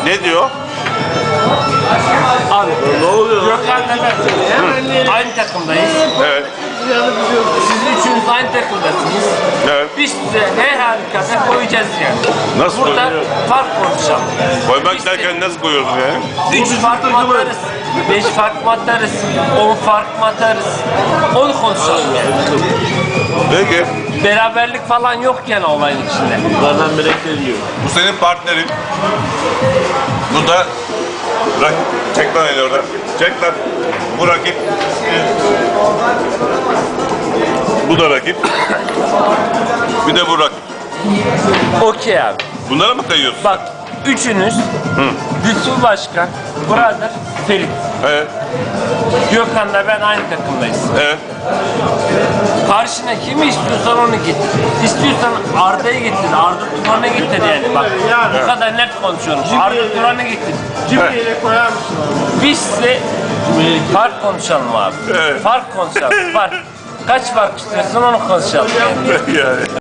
Ne diyor? Abi ne oluyor? Gökhan'la ben aynı takımdayız. Evet. Siz üçünüz aynı takımdasınız. Evet. Biz size her halükarda koyacağız yani. Nasıl Burada koyuyor? fark konuşalım. Koymak Biz derken nasıl koyuyorsun yani? 3 fark mı atarız? 5 fark mı atarız? 10 fark mı atarız? Onu konuşalım yani. Peki. Beraberlik falan yok yani olayın içinde. Bunlardan melek geliyor. Bu senin partnerin. Bu da çek lan eli oradan. Çek lan. Bu rakip. Bu da rakip. Bir de bu rakip. Okey abi. Bunlara mı kayıyorsun? Bak üçünüz Lütfü Başkan, Brother, Ferit. Evet. Gökhan'la ben aynı takımdayız. Evet. Karşına kimi istiyorsan onu getir. İstiyorsan Arda'yı getir. Arda Turan'ı getir yani. Bak bu kadar net konuşuyorum. Arda Turan'ı getir. Cimriyle koyar mısın abi? Biz size fark konuşalım abi. Evet. Fark konuşalım. Fark. Kaç fark istiyorsan onu konuşalım yani. Yani.